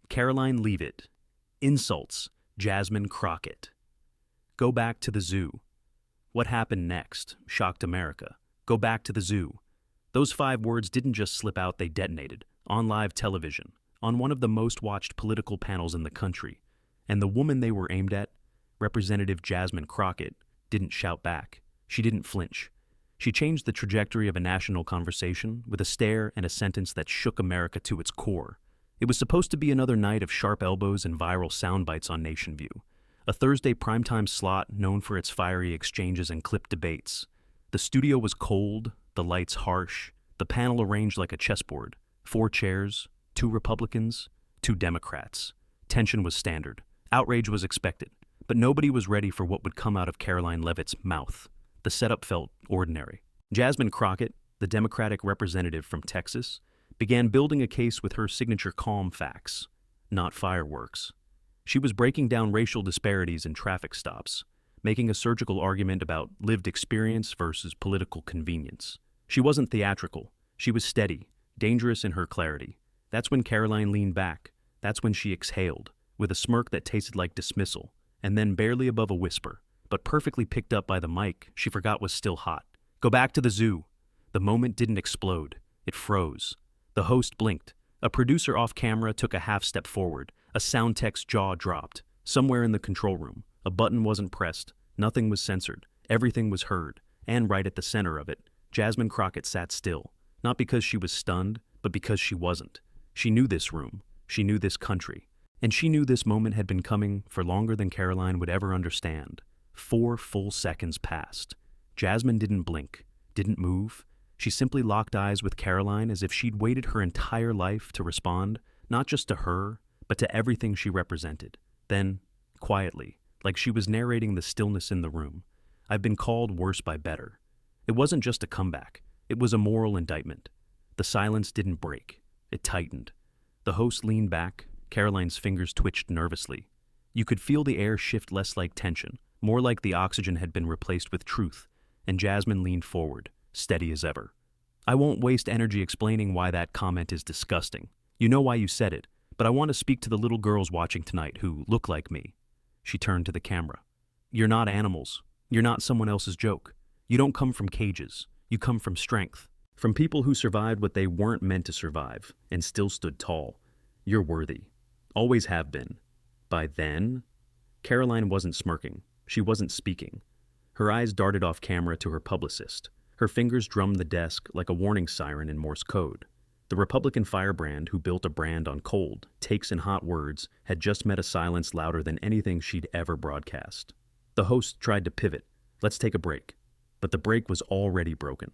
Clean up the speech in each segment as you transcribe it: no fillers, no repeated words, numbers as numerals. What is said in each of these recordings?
Karoline Leavitt. Insults, Jasmine Crockett. Go back to the zoo. What happened next shocked America. Go back to the zoo. Those 5 words didn't just slip out, they detonated. On live television, on one of the most watched political panels in the country. And the woman they were aimed at, Representative Jasmine Crockett, didn't shout back. She didn't flinch. She changed the trajectory of a national conversation with a stare and a sentence that shook America to its core. It was supposed to be another night of sharp elbows and viral sound bites on Nation View, a Thursday primetime slot known for its fiery exchanges and clipped debates. The studio was cold, the lights harsh, the panel arranged like a chessboard. 4 chairs, 2 Republicans, 2 Democrats. Tension was standard. Outrage was expected. But nobody was ready for what would come out of Karoline Leavitt's mouth. The setup felt ordinary. Jasmine Crockett, the Democratic representative from Texas, began building a case with her signature calm facts, not fireworks. She was breaking down racial disparities in traffic stops, making a surgical argument about lived experience versus political convenience. She wasn't theatrical. She was steady, dangerous in her clarity. That's when Karoline leaned back. That's when she exhaled, with a smirk that tasted like dismissal, and then barely above a whisper, but perfectly picked up by the mic she forgot was still hot. Go back to the zoo. The moment didn't explode. It froze. The host blinked. A producer off camera took a half step forward. A sound tech's jaw dropped. Somewhere in the control room, a button wasn't pressed. Nothing was censored. Everything was heard. And right at the center of it, Jasmine Crockett sat still. Not because she was stunned, but because she wasn't. She knew this room. She knew this country. And she knew this moment had been coming for longer than Karoline would ever understand. 4 full seconds passed. Jasmine didn't blink, didn't move. She simply locked eyes with Karoline as if she'd waited her entire life to respond, not just to her, but to everything she represented. Then, quietly, like she was narrating the stillness in the room, I've been called worse by better. It wasn't just a comeback. It was a moral indictment. The silence didn't break. It tightened. The host leaned back. Karoline's fingers twitched nervously. You could feel the air shift less like tension, more like the oxygen had been replaced with truth, and Jasmine leaned forward, steady as ever. I won't waste energy explaining why that comment is disgusting. You know why you said it, but I want to speak to the little girls watching tonight who look like me. She turned to the camera. You're not animals. You're not someone else's joke. You don't come from cages. You come from strength. From people who survived what they weren't meant to survive and still stood tall. You're worthy. Always have been. By then, Karoline wasn't smirking. She wasn't speaking. Her eyes darted off camera to her publicist. Her fingers drummed the desk like a warning siren in Morse code. The Republican firebrand who built a brand on cold, takes and hot words had just met a silence louder than anything she'd ever broadcast. The host tried to pivot. Let's take a break. But the break was already broken.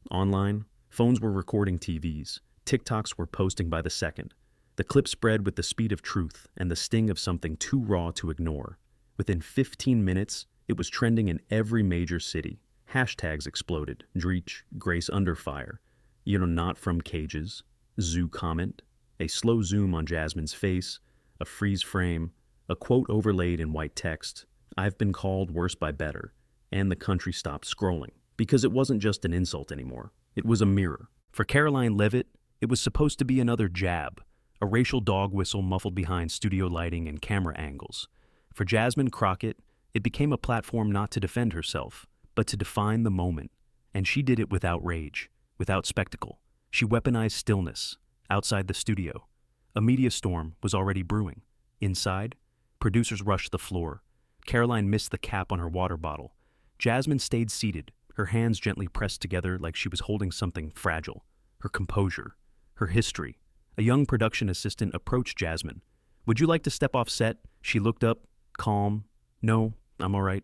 Online, phones were recording TVs. TikToks were posting by the second. The clip spread with the speed of truth and the sting of something too raw to ignore. Within 15 minutes, it was trending in every major city. Hashtags exploded. Dreech, Grace under fire. Not from cages. Zoo comment. A slow zoom on Jasmine's face. A freeze frame. A quote overlaid in white text. I've been called worse by better. And the country stopped scrolling. Because it wasn't just an insult anymore. It was a mirror. For Karoline Leavitt, it was supposed to be another jab. A racial dog whistle muffled behind studio lighting and camera angles. For Jasmine Crockett, it became a platform not to defend herself, but to define the moment. And she did it without rage, without spectacle. She weaponized stillness. Outside the studio, a media storm was already brewing. Inside, producers rushed the floor. Karoline missed the cap on her water bottle. Jasmine stayed seated, her hands gently pressed together like she was holding something fragile. Her composure, her history. A young production assistant approached Jasmine. Would you like to step off set? She looked up, calm. No, I'm all right.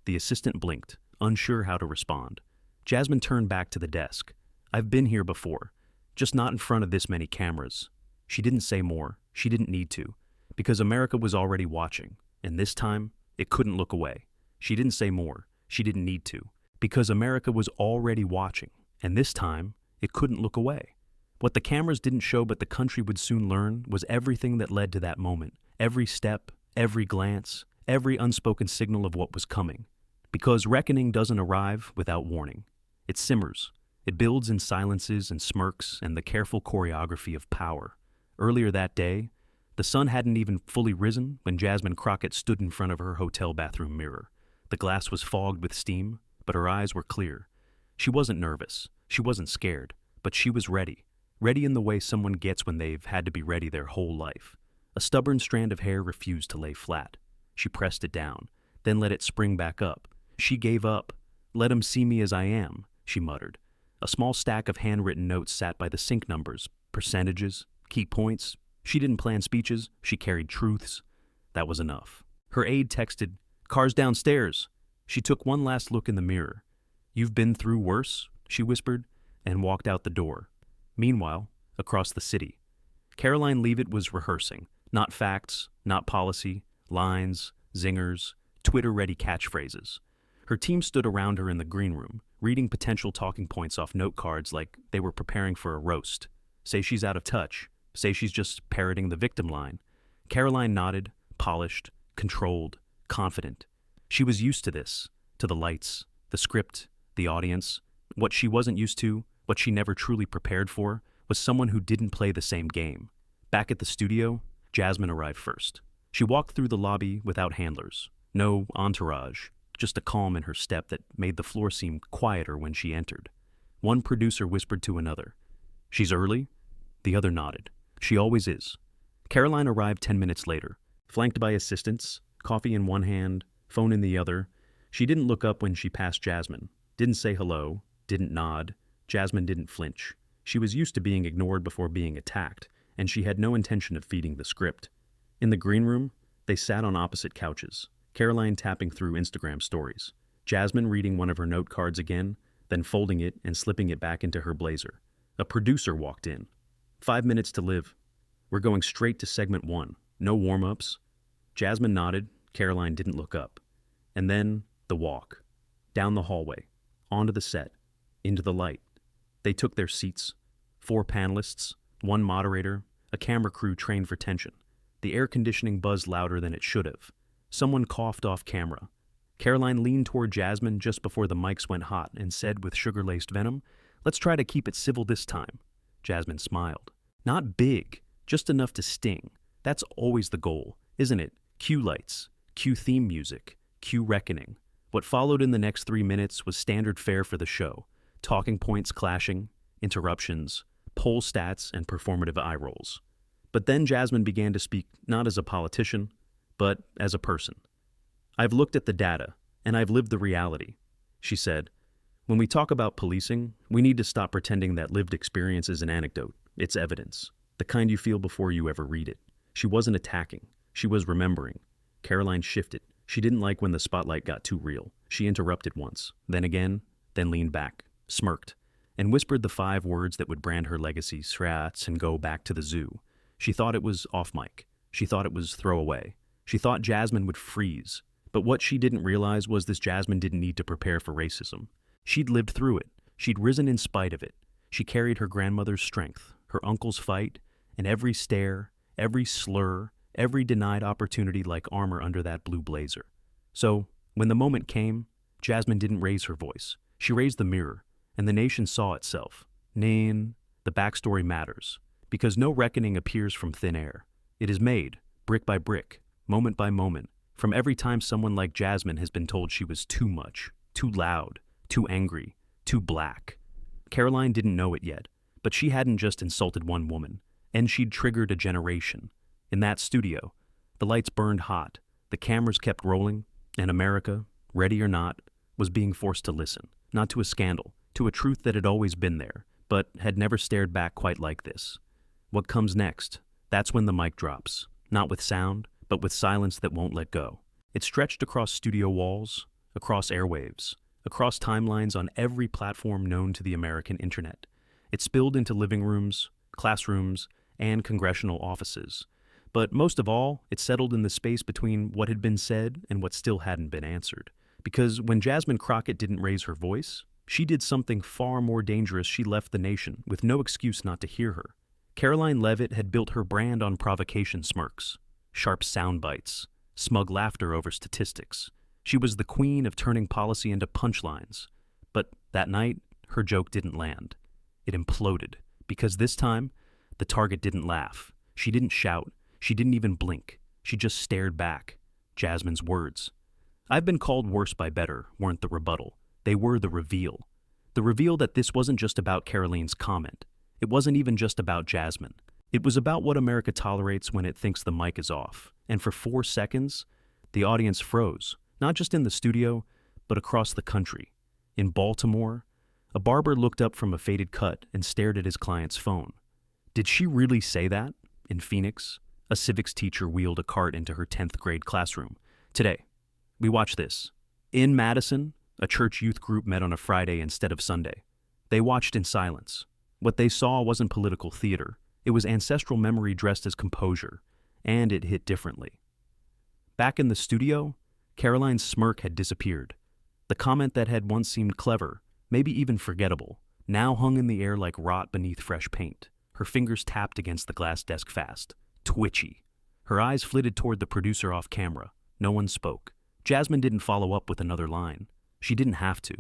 The assistant blinked, unsure how to respond. Jasmine turned back to the desk. I've been here before, just not in front of this many cameras. She didn't say more. She didn't need to, because America was already watching, and this time, it couldn't look away. She didn't say more. She didn't need to, because America was already watching, and this time, it couldn't look away. What the cameras didn't show but the country would soon learn was everything that led to that moment. Every step, every glance, every unspoken signal of what was coming. Because reckoning doesn't arrive without warning. It simmers. It builds in silences and smirks and the careful choreography of power. Earlier that day, The sun hadn't even fully risen when Jasmine Crockett stood in front of her hotel bathroom mirror. The glass was fogged with steam, but her eyes were clear. She wasn't nervous. She wasn't scared. But she was ready. Ready in the way someone gets when they've had to be ready their whole life. A stubborn strand of hair refused to lay flat. She pressed it down, then let it spring back up. She gave up. "Let 'em see me as I am," she muttered. A small stack of handwritten notes sat by the sync numbers, percentages, key points. She didn't plan speeches, she carried truths. That was enough. Her aide texted, "Car's downstairs." She took one last look in the mirror. "You've been through worse," she whispered, and walked out the door. Meanwhile, across the city, Karoline Leavitt was rehearsing. Not facts, not policy, lines, zingers, Twitter-ready catchphrases. Her team stood around her in the green room, reading potential talking points off note cards like they were preparing for a roast. Say she's out of touch. Say she's just parroting the victim line. Karoline nodded, polished, controlled, confident. She was used to this, to the lights, the script, the audience. What she wasn't used to, what she never truly prepared for, was someone who didn't play the same game. Back at the studio, Jasmine arrived first. She walked through the lobby without handlers. No entourage, just a calm in her step that made the floor seem quieter when she entered. One producer whispered to another, "She's early?" The other nodded. "She always is." Karoline arrived 10 minutes later, flanked by assistants, coffee in one hand, phone in the other. She didn't look up when she passed Jasmine, didn't say hello, didn't nod. Jasmine didn't flinch. She was used to being ignored before being attacked, and she had no intention of feeding the script. In the green room, they sat on opposite couches, Karoline tapping through Instagram stories, Jasmine reading one of her note cards again, then folding it and slipping it back into her blazer. A producer walked in. 5 minutes to live. We're going straight to segment 1. No warm-ups. Jasmine nodded. Karoline didn't look up. And then the walk. Down the hallway. Onto the set. Into the light. They took their seats. 4 panelists, 1 moderator, a camera crew trained for tension. The air conditioning buzzed louder than it should have. Someone coughed off camera. Karoline leaned toward Jasmine just before the mics went hot and said with sugar-laced venom, "Let's try to keep it civil this time." Jasmine smiled. "Not big, just enough to sting. That's always the goal, isn't it? Cue lights, cue theme music, cue reckoning." What followed in the next 3 minutes was standard fare for the show. Talking points clashing, interruptions, poll stats, and performative eye rolls. But then Jasmine began to speak not as a politician, but as a person. "I've looked at the data, and I've lived the reality," she said. "When we talk about policing, we need to stop pretending that lived experience is an anecdote. It's evidence, the kind you feel before you ever read it." She wasn't attacking. She was remembering. Karoline shifted. She didn't like when the spotlight got too real. She interrupted once, then again, then leaned back, smirked, and whispered the 5 words that would brand her legacy, srats, and go back to the zoo. She thought it was off mic. She thought it was throwaway. She thought Jasmine would freeze. But what she didn't realize was this Jasmine didn't need to prepare for racism. She'd lived through it. She'd risen in spite of it. She carried her grandmother's strength, her uncle's fight, and every stare, every slur, every denied opportunity like armor under that blue blazer. So, when the moment came, Jasmine didn't raise her voice. She raised the mirror, and the nation saw itself. The backstory matters, because no reckoning appears from thin air. It is made, brick by brick, moment by moment, from every time someone like Jasmine has been told she was too much, too loud, too angry, too black. Karoline didn't know it yet, but she hadn't just insulted one woman, and she'd triggered a generation. In that studio, the lights burned hot, the cameras kept rolling, and America, ready or not, was being forced to listen, not to a scandal, to a truth that had always been there, but had never stared back quite like this. What comes next? That's when the mic drops, not with sound, but with silence that won't let go. It stretched across studio walls, across airwaves, across timelines on every platform known to the American internet. It spilled into living rooms, classrooms, and congressional offices. But most of all, it settled in the space between what had been said and what still hadn't been answered. Because when Jasmine Crockett didn't raise her voice, she did something far more dangerous. She left the nation with no excuse not to hear her. Karoline Leavitt had built her brand on provocation smirks, sharp sound bites, smug laughter over statistics. She was the queen of turning policy into punchlines. But that night, her joke didn't land. It imploded, because this time, the target didn't laugh. She didn't shout. She didn't even blink. She just stared back. Jasmine's words. "I've been called worse by better," weren't the rebuttal. They were the reveal. The reveal that this wasn't just about Karoline's comment. It wasn't even just about Jasmine. It was about what America tolerates when it thinks the mic is off. And for 4 seconds, the audience froze, not just in the studio, but across the country. In Baltimore, a barber looked up from a faded cut and stared at his client's phone. Did she really say that? In Phoenix, a civics teacher wheeled a cart into her 10th grade classroom. Today, we watch this. In Madison, a church youth group met on a Friday instead of Sunday. They watched in silence. What they saw wasn't political theater. It was ancestral memory dressed as composure, and it hit differently. Back in the studio, Karoline's smirk had disappeared. The comment that had once seemed clever, maybe even forgettable, now hung in the air like rot beneath fresh paint. Her fingers tapped against the glass desk fast, twitchy. Her eyes flitted toward the producer off camera. No one spoke. Jasmine didn't follow up with another line. She didn't have to.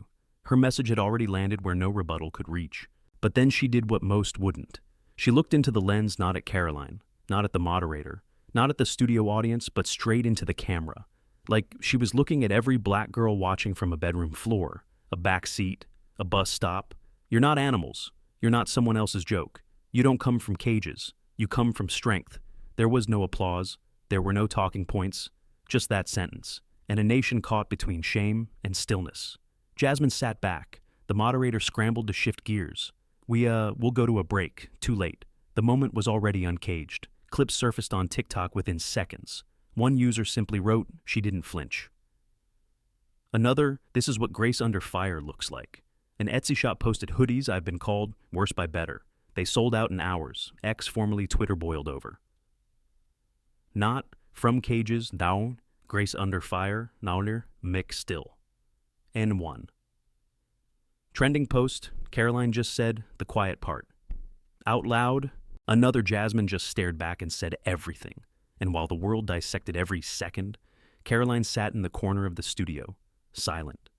Her message had already landed where no rebuttal could reach. But then she did what most wouldn't. She looked into the lens, not at Karoline, not at the moderator, not at the studio audience, but straight into the camera. Like she was looking at every black girl watching from a bedroom floor, a back seat, a bus stop. You're not animals. You're not someone else's joke. You don't come from cages. You come from strength. There was no applause. There were no talking points. Just that sentence. And a nation caught between shame and stillness. Jasmine sat back. The moderator scrambled to shift gears. We'll go to a break. Too late. The moment was already uncaged. Clips surfaced on TikTok within seconds. One user simply wrote, "She didn't flinch." Another, "This is what grace under fire looks like." An Etsy shop posted, "Hoodies I've been called worse by better. They sold out in hours." X, formerly Twitter, boiled over. Not from cages, down, grace under fire, nauner, mix still. N1. Trending post, Karoline just said the quiet part. Out loud, another Jasmine just stared back and said everything. And while the world dissected every second, Karoline sat in the corner of the studio, silent,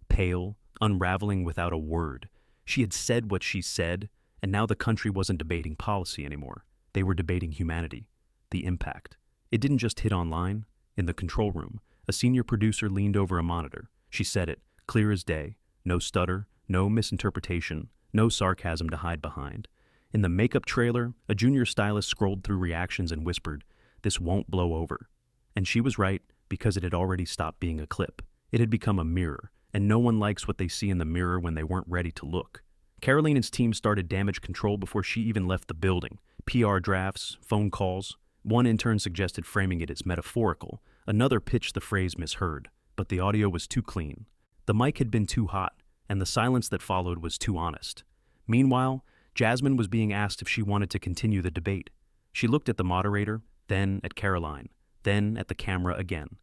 pale, unraveling without a word. She had said what she said, and now the country wasn't debating policy anymore. They were debating humanity, the impact. It didn't just hit online. In the control room, a senior producer leaned over a monitor. She said it, clear as day, no stutter, no misinterpretation, no sarcasm to hide behind. In the makeup trailer, a junior stylist scrolled through reactions and whispered, "This won't blow over." And she was right, because it had already stopped being a clip. It had become a mirror, and no one likes what they see in the mirror when they weren't ready to look. Karoline's team started damage control before she even left the building. PR drafts, phone calls. One intern suggested framing it as metaphorical. Another pitched the phrase misheard, but the audio was too clean. The mic had been too hot, and the silence that followed was too honest. Meanwhile, Jasmine was being asked if she wanted to continue the debate. She looked at the moderator, then at Karoline, then at the camera again.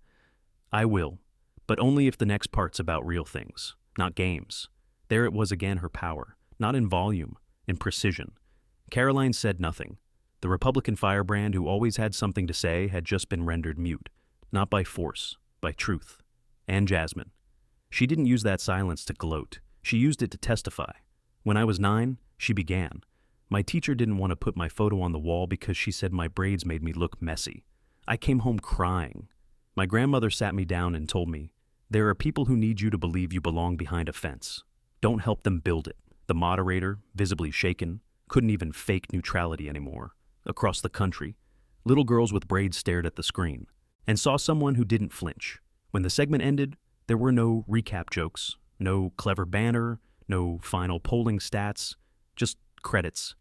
"I will, but only if the next part's about real things, not games." There it was again, her power, not in volume, in precision. Karoline said nothing. The Republican firebrand who always had something to say had just been rendered mute, not by force, by truth. And Jasmine. She didn't use that silence to gloat. She used it to testify. "When I was 9, she began. My teacher didn't want to put my photo on the wall because she said my braids made me look messy. I came home crying. My grandmother sat me down and told me, 'There are people who need you to believe you belong behind a fence. Don't help them build it.'" The moderator, visibly shaken, couldn't even fake neutrality anymore. Across the country, little girls with braids stared at the screen and saw someone who didn't flinch. When the segment ended, there were no recap jokes, no clever banner, no final polling stats, just credits,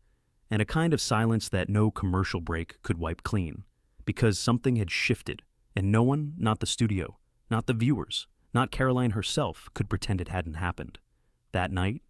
and a kind of silence that no commercial break could wipe clean, because something had shifted, and no one, not the studio, not the viewers, not Karoline herself, could pretend it hadn't happened. That night,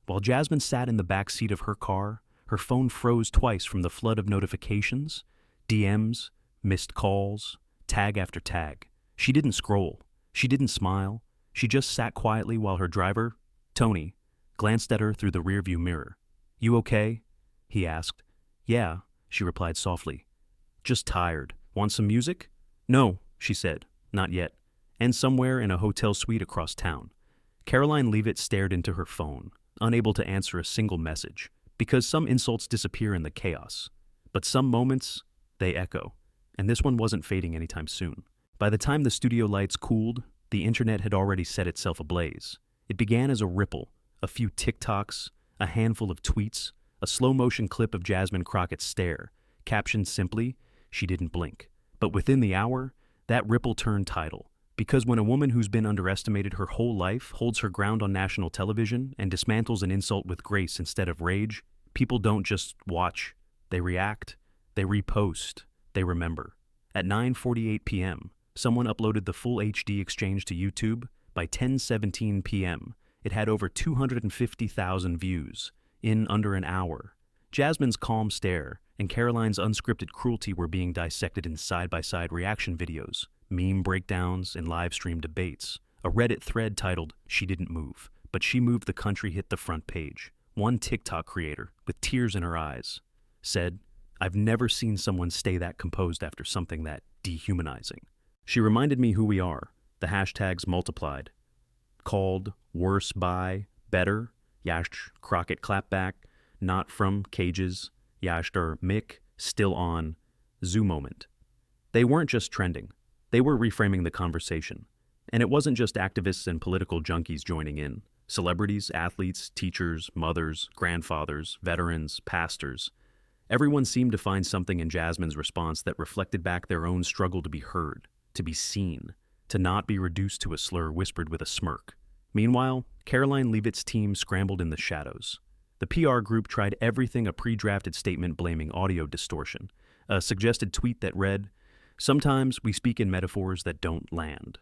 while Jasmine sat in the back seat of her car, her phone froze twice from the flood of notifications, DMs, missed calls, tag after tag. She didn't scroll. She didn't smile. She just sat quietly while her driver, Tony, glanced at her through the rearview mirror. "You okay?" he asked. "Yeah," she replied softly. "Just tired. Want some music?" "No," she said. "Not yet." And somewhere in a hotel suite across town, Karoline Leavitt stared into her phone, unable to answer a single message. Because some insults disappear in the chaos, but some moments, they echo. and this one wasn't fading anytime soon. By the time the studio lights cooled, the internet had already set itself ablaze. It began as a ripple, a few TikToks, a handful of tweets, a slow-motion clip of Jasmine Crockett's stare, captioned simply, "She didn't blink." But within the hour, that ripple turned tidal. Because when a woman who's been underestimated her whole life holds her ground on national television and dismantles an insult with grace instead of rage, people don't just watch, they react, they repost, they remember. At 9:48 p.m., someone uploaded the full HD exchange to YouTube. By 10:17 p.m., it had over 250,000 views, in under an hour. Jasmine's calm stare and Karoline's unscripted cruelty were being dissected in side-by-side reaction videos, meme breakdowns, and live-stream debates. A Reddit thread titled, "She Didn't Move, But She Moved the Country" hit the front page. One TikTok creator, with tears in her eyes, said, "I've never seen someone stay that composed after something that dehumanizing. She reminded me who we are." The hashtags multiplied. Called, worse by, better, Yash Crockett clapback, not from cages, Yashter Mick, still on, zoo moment. They weren't just trending. They were reframing the conversation. And it wasn't just activists and political junkies joining in. Celebrities, athletes, teachers, mothers, grandfathers, veterans, pastors. Everyone seemed to find something in Jasmine's response that reflected back their own struggle to be heard, to be seen, to not be reduced to a slur whispered with a smirk. Meanwhile, Karoline Leavitt's team scrambled in the shadows. The PR group tried everything: a pre-drafted statement blaming audio distortion, a suggested tweet that read, "Sometimes we speak in metaphors that don't land,"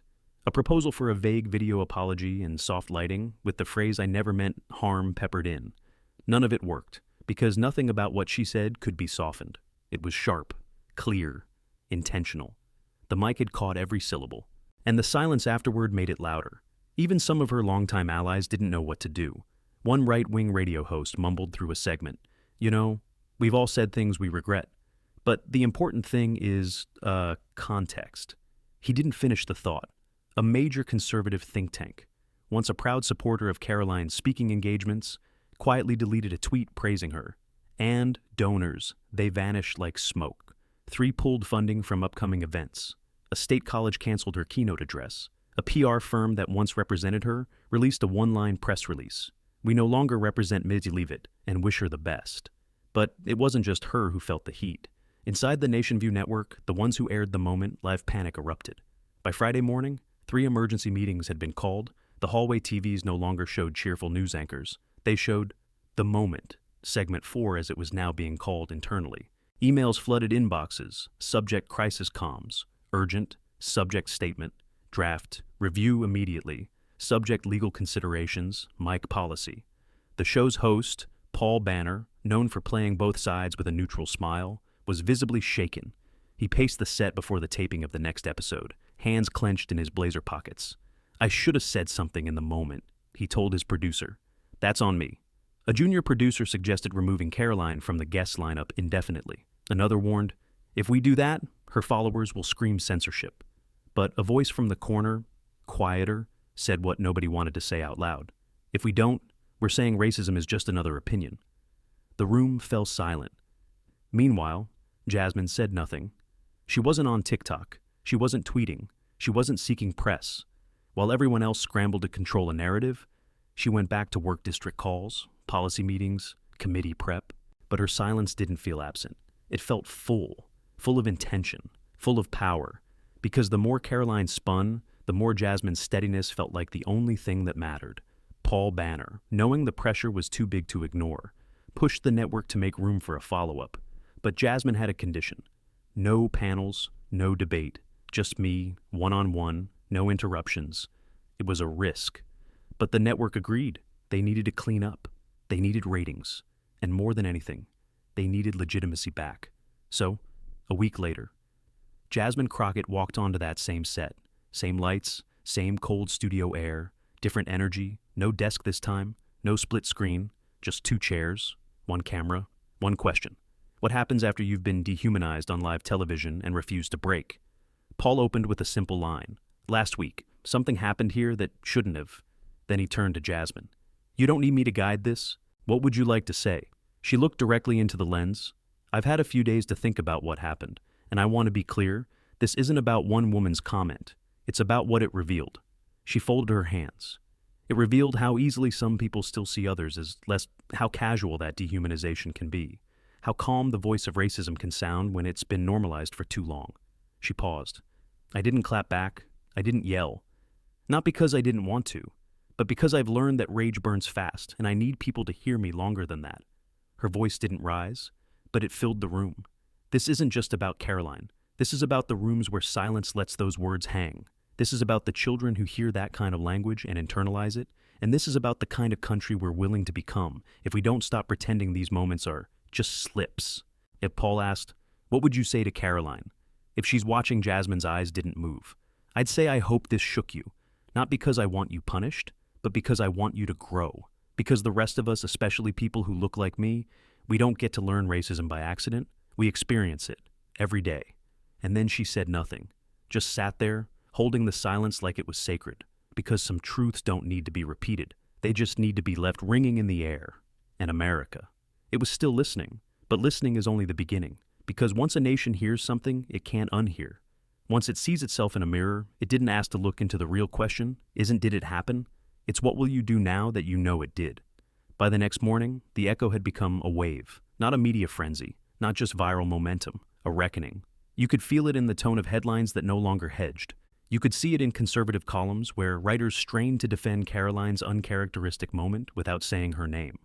a proposal for a vague video apology and soft lighting with the phrase "I never meant harm" peppered in. None of it worked, because nothing about what she said could be softened. It was sharp, clear, intentional. The mic had caught every syllable, and the silence afterward made it louder. Even some of her longtime allies didn't know what to do. One right-wing radio host mumbled through a segment, "You know, we've all said things we regret. But the important thing is, context." He didn't finish the thought. A major conservative think tank, once a proud supporter of Karoline's speaking engagements, quietly deleted a tweet praising her. And donors, they vanished like smoke. 3 pulled funding from upcoming events. A state college canceled her keynote address. A PR firm that once represented her released a one-line press release. "We no longer represent Ms. Leavitt and wish her the best." But it wasn't just her who felt the heat. Inside the NationView network, the ones who aired the moment, live panic erupted. By Friday morning, 3 emergency meetings had been called. The hallway TVs no longer showed cheerful news anchors. They showed The Moment, Segment 4 as it was now being called internally. Emails flooded inboxes, subject crisis comms, urgent, subject statement, draft, review immediately, subject legal considerations, mic policy. The show's host, Paul Banner, known for playing both sides with a neutral smile, was visibly shaken. He paced the set before the taping of the next episode, hands clenched in his blazer pockets. "I should have said something in the moment," he told his producer. "That's on me." A junior producer suggested removing Karoline from the guest lineup indefinitely. Another warned, "If we do that, her followers will scream censorship." But a voice from the corner, quieter, said what nobody wanted to say out loud. "If we don't, we're saying racism is just another opinion." The room fell silent. Meanwhile, Jasmine said nothing. She wasn't on TikTok. She wasn't tweeting. She wasn't seeking press. While everyone else scrambled to control a narrative, she went back to work district calls, policy meetings, committee prep. But her silence didn't feel absent. It felt full of intention, full of power. Because the more Karoline spun, the more Jasmine's steadiness felt like the only thing that mattered. Paul Banner, knowing the pressure was too big to ignore, pushed the network to make room for a follow-up. But Jasmine had a condition. No panels, no debate, just me, one-on-one, no interruptions. It was a risk. But the network agreed. They needed to clean up. They needed ratings. And more than anything, they needed legitimacy back. So, a week later, Jasmine Crockett walked onto that same set. Same lights, same cold studio air, different energy, no desk this time, no split screen, just 2 chairs, 1 camera, 1 question. What happens after you've been dehumanized on live television and refuse to break? Paul opened with a simple line. "Last week, something happened here that shouldn't have." Then he turned to Jasmine. "You don't need me to guide this. What would you like to say?" She looked directly into the lens. "I've had a few days to think about what happened, And I want to be clear, this isn't about one woman's comment. It's about what it revealed. She folded her hands. It revealed how easily some people still see others as less, how casual that dehumanization can be, how calm the voice of racism can sound when it's been normalized for too long. She paused. I didn't clap back. I didn't yell. Not because I didn't want to, but because I've learned that rage burns fast, and I need people to hear me longer than that. Her voice didn't rise, but it filled the room. This isn't just about Karoline. This is about the rooms where silence lets those words hang. This is about the children who hear that kind of language and internalize it, and this is about the kind of country we're willing to become if we don't stop pretending these moments are just slips. If Paul asked, "What would you say to Karoline?" If she's watching, Jasmine's eyes didn't move. I'd say I hope this shook you. Not because I want you punished, but because I want you to grow. Because the rest of us, especially people who look like me, we don't get to learn racism by accident. We experience it every day. And then she said nothing, just sat there, holding the silence like it was sacred. Because some truths don't need to be repeated. They just need to be left ringing in the air. And America. It was still listening, but listening is only the beginning. Because once a nation hears something, it can't unhear. Once it sees itself in a mirror, it didn't ask to look into the real question, did it happen? It's what will you do now that you know it did? By the next morning, the echo had become a wave, not a media frenzy, not just viral momentum, a reckoning. You could feel it in the tone of headlines that no longer hedged. You could see it in conservative columns where writers strained to defend Karoline's uncharacteristic moment without saying her name.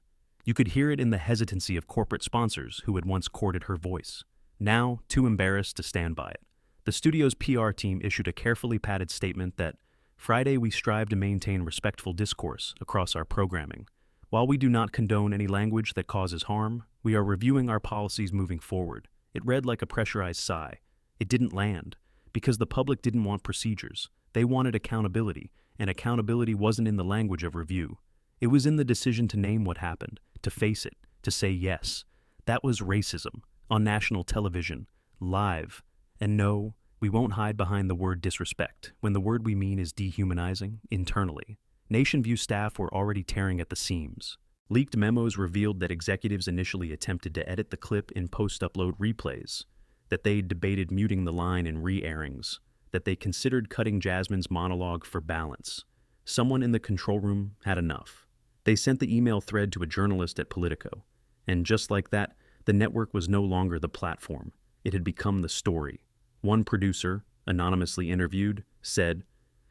You could hear it in the hesitancy of corporate sponsors who had once courted her voice, now too embarrassed to stand by it. The studio's PR team issued a carefully padded statement that, Friday, we strive to maintain respectful discourse across our programming. While we do not condone any language that causes harm, we are reviewing our policies moving forward. It read like a pressurized sigh. It didn't land, because the public didn't want procedures. They wanted accountability, and accountability wasn't in the language of review. It was in the decision to name what happened, to face it, to say yes. That was racism, on national television, live. And no, we won't hide behind the word disrespect when the word we mean is dehumanizing internally. NationView staff were already tearing at the seams. Leaked memos revealed that executives initially attempted to edit the clip in post-upload replays, that they debated muting the line in re-airings, that they considered cutting Jasmine's monologue for balance. Someone in the control room had enough. They sent the email thread to a journalist at Politico, and just like that, the network was no longer the platform. It had become the story. One producer, anonymously interviewed, said,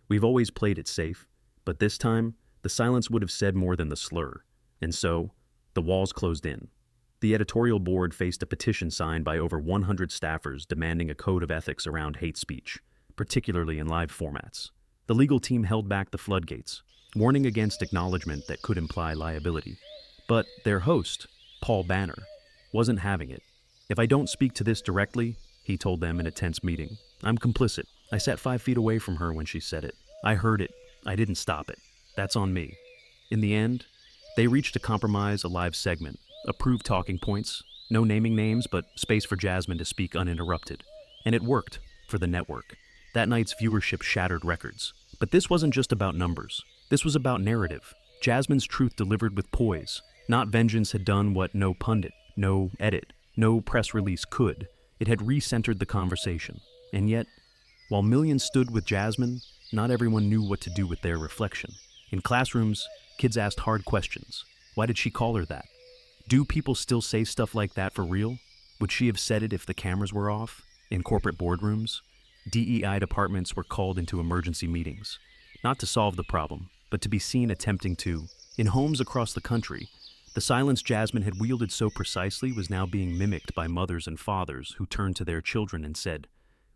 "We've always played it safe, but this time, the silence would have said more than the slur. And so, the walls closed in." The editorial board faced a petition signed by over 100 staffers demanding a code of ethics around hate speech, particularly in live formats. The legal team held back the floodgates, warning against acknowledgement that could imply liability. But their host, Paul Banner, wasn't having it. "If I don't speak to this directly," he told them in a tense meeting, "I'm complicit. I sat 5 feet away from her when she said it. I heard it. I didn't stop it. That's on me." In the end, they reached a compromise, a live segment, approved talking points, no naming names, but space for Jasmine to speak uninterrupted. And it worked for the network. That night's viewership shattered records. But this wasn't just about numbers. This was about narrative. Jasmine's truth delivered with poise. Not vengeance had done what no pundit, no edit, no press release could. It had recentered the conversation. And yet, while millions stood with Jasmine, not everyone knew what to do with their reflection. In classrooms, kids asked hard questions. Why did she call her that? Do people still say stuff like that for real? Would she have said it if the cameras were off? In corporate boardrooms, DEI departments were called into emergency meetings, not to solve the problem, but to be seen attempting to. In homes across the country, the silence Jasmine had wielded so precisely was now being mimicked by mothers and fathers who turned to their children and said,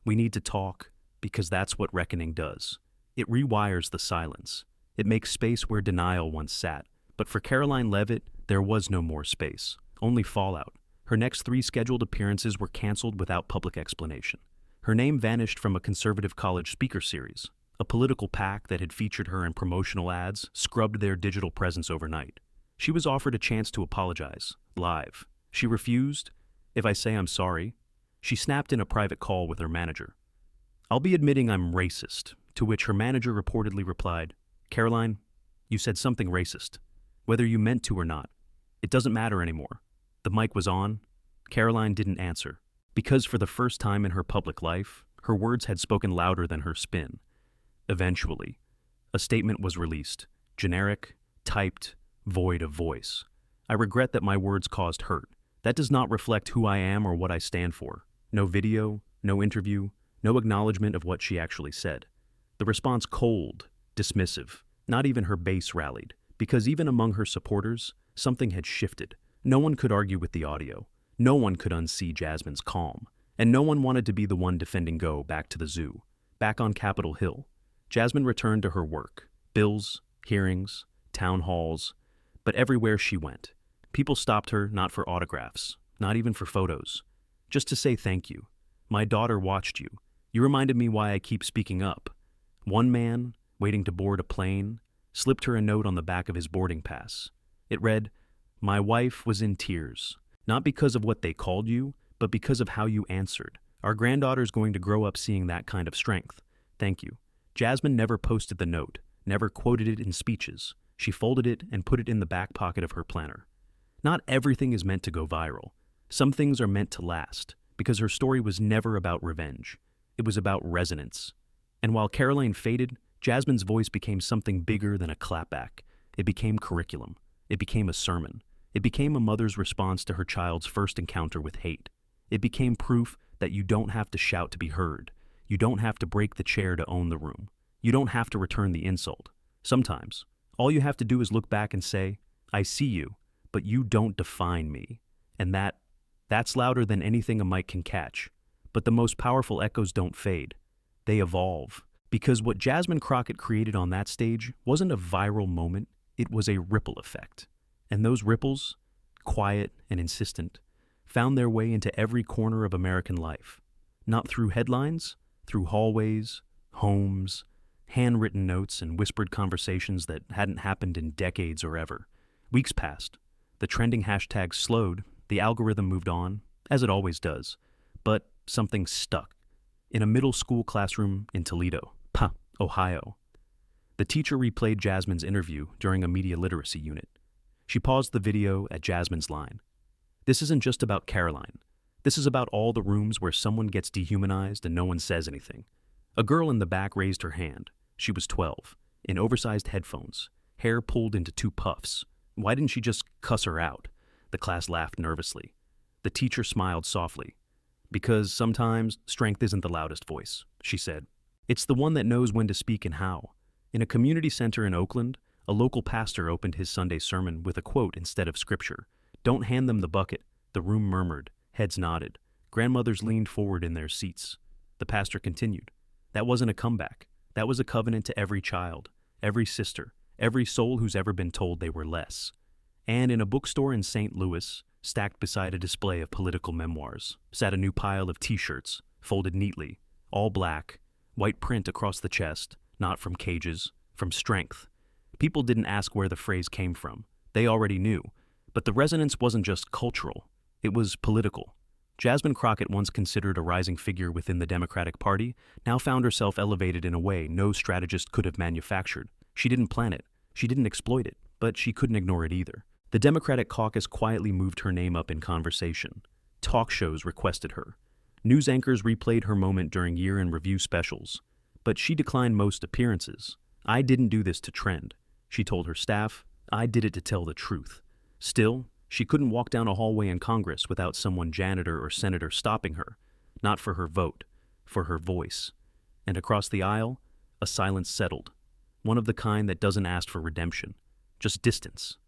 "We need to talk, because that's what reckoning does." It rewires the silence. It makes space where denial once sat. But for Karoline Leavitt, there was no more space, only fallout. Her next 3 scheduled appearances were canceled without public explanation. Her name vanished from a conservative college speaker series. A political PAC that had featured her in promotional ads scrubbed their digital presence overnight. She was offered a chance to apologize, live. She refused. "If I say I'm sorry," she snapped in a private call with her manager, "I'll be admitting I'm racist," to which her manager reportedly replied, "Karoline, you said something racist. Whether you meant to or not, it doesn't matter anymore." The mic was on. Karoline didn't answer. Because for the first time in her public life, her words had spoken louder than her spin. Eventually, a statement was released, generic, typed, void of voice. I regret that my words caused hurt. That does not reflect who I am or what I stand for. No video, no interview, no acknowledgement of what she actually said. The response cold, dismissive. Not even her base rallied, because even among her supporters, something had shifted. No one could argue with the audio. No one could unsee Jasmine's calm. And no one wanted to be the one defending Go back to the zoo. Back on Capitol Hill, Jasmine returned to her work. Bills, hearings, town halls. But everywhere she went, people stopped her not for autographs, not even for photos, just to say thank you. My daughter watched you. You reminded me why I keep speaking up. One man, waiting to board a plane, slipped her a note on the back of his boarding pass. It read, "My wife was in tears, not because of what they called you, but because of how you answered. Our granddaughter's going to grow up seeing that kind of strength. Thank you." Jasmine never posted the note, never quoted it in speeches. She folded it and put it in the back pocket of her planner. Not everything is meant to go viral. Some things are meant to last, because her story was never about revenge. It was about resonance. And while Karoline faded, Jasmine's voice became something bigger than a clapback. It became curriculum. It became a sermon. It became a mother's response to her child's first encounter with hate. It became proof that you don't have to shout to be heard. You don't have to break the chair to own the room. You don't have to return the insult. Sometimes, all you have to do is look back and say, "I see you, but you don't define me." And that's louder than anything a mic can catch. But the most powerful echoes don't fade. They evolve. Because what Jasmine Crockett created on that stage wasn't a viral moment, it was a ripple effect. And those ripples, quiet and insistent, found their way into every corner of American life. Not through headlines, through hallways, homes, handwritten notes and whispered conversations that hadn't happened in decades or ever. Weeks passed. The trending hashtags slowed, the algorithm moved on, as it always does. But something stuck. In a middle school classroom in Toledo, Ohio. The teacher replayed Jasmine's interview during a media literacy unit. She paused the video at Jasmine's line. "This isn't just about Karoline. This is about all the rooms where someone gets dehumanized and no one says anything." A girl in the back raised her hand. She was 12, in oversized headphones, hair pulled into 2 puffs. Why didn't she just cuss her out? The class laughed nervously. The teacher smiled softly. "Because sometimes strength isn't the loudest voice," she said. "It's the one that knows when to speak and how." In a community center in Oakland, a local pastor opened his Sunday sermon with a quote instead of scripture. "Don't hand them the bucket." The room murmured, heads nodded. Grandmothers leaned forward in their seats. The pastor continued. "That wasn't a comeback. That was a covenant to every child, every sister, every soul who's ever been told they were less." And in a bookstore in St. Louis, stacked beside a display of political memoirs, sat a new pile of T-shirts, folded neatly, all black, white print across the chest, not from cages, from strength. People didn't ask where the phrase came from. They already knew. But the resonance wasn't just cultural. It was political. Jasmine Crockett, once considered a rising figure within the Democratic Party, now found herself elevated in a way no strategist could have manufactured. She didn't plan it. She didn't exploit it. But she couldn't ignore it either. The Democratic caucus quietly moved her name up in conversation. Talk shows requested her. News anchors replayed her moment during year-in-review specials. But she declined most appearances. "I didn't do this to trend," she told her staff. "I did it to tell the truth." Still, she couldn't walk down a hallway in Congress without someone janitor or senator stopping her. Not for her vote, for her voice. And across the aisle, a silence settled. One of the kind that doesn't ask for redemption. Just distance.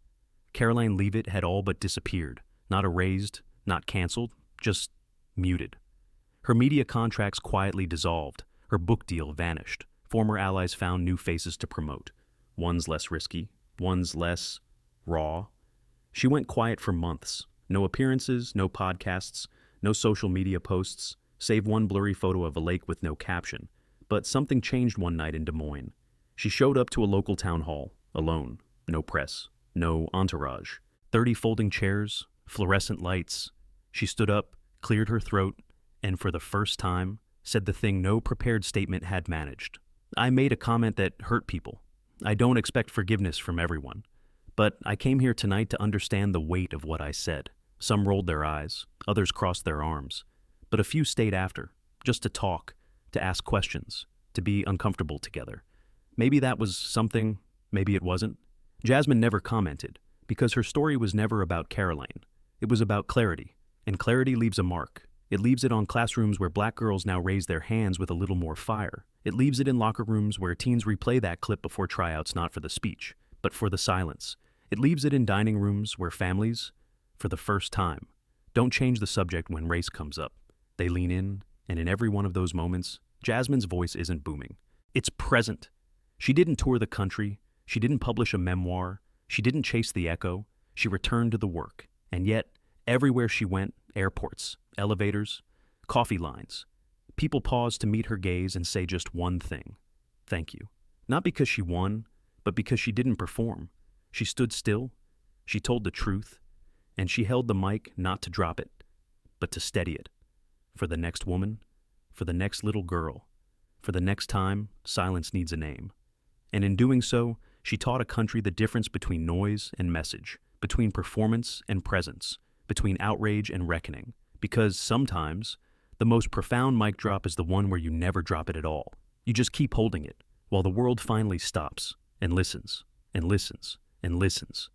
Karoline Leavitt had all but disappeared. Not erased, not canceled, just muted. Her media contracts quietly dissolved. Her book deal vanished. Former allies found new faces to promote. One's less risky, one's less raw. She went quiet for months. No appearances, no podcasts, no social media posts, save one blurry photo of a lake with no caption. But something changed one night in Des Moines. She showed up to a local town hall, alone. No press, no entourage. 30 folding chairs, fluorescent lights. She stood up, cleared her throat, and for the first time, said the thing no prepared statement had managed. "I made a comment that hurt people. I don't expect forgiveness from everyone. But I came here tonight to understand the weight of what I said." Some rolled their eyes, others crossed their arms. but a few stayed after, just to talk, to ask questions, to be uncomfortable together. Maybe that was something, maybe it wasn't. Jasmine never commented, because her story was never about Karoline. It was about clarity, and clarity leaves a mark. It leaves it on classrooms where black girls now raise their hands with a little more fire. It leaves it in locker rooms where teens replay that clip before tryouts, not for the speech, but for the silence. It leaves it in dining rooms where families, for the first time, don't change the subject when race comes up. They lean in, and in every one of those moments, Jasmine's voice isn't booming. It's present. She didn't tour the country. She didn't publish a memoir. She didn't chase the echo. She returned to the work. And yet, everywhere she went, airports, elevators, coffee lines, people paused to meet her gaze and say just one thing: thank you. Not because she won, but because she didn't perform. She stood still, she told the truth, and she held the mic not to drop it, but to steady it. For the next woman, for the next little girl, for the next time silence needs a name. And in doing so, she taught a country the difference between noise and message, between performance and presence, between outrage and reckoning. Because sometimes, the most profound mic drop is the one where you never drop it at all. You just keep holding it, while the world finally stops, and listens, and listens, and listens.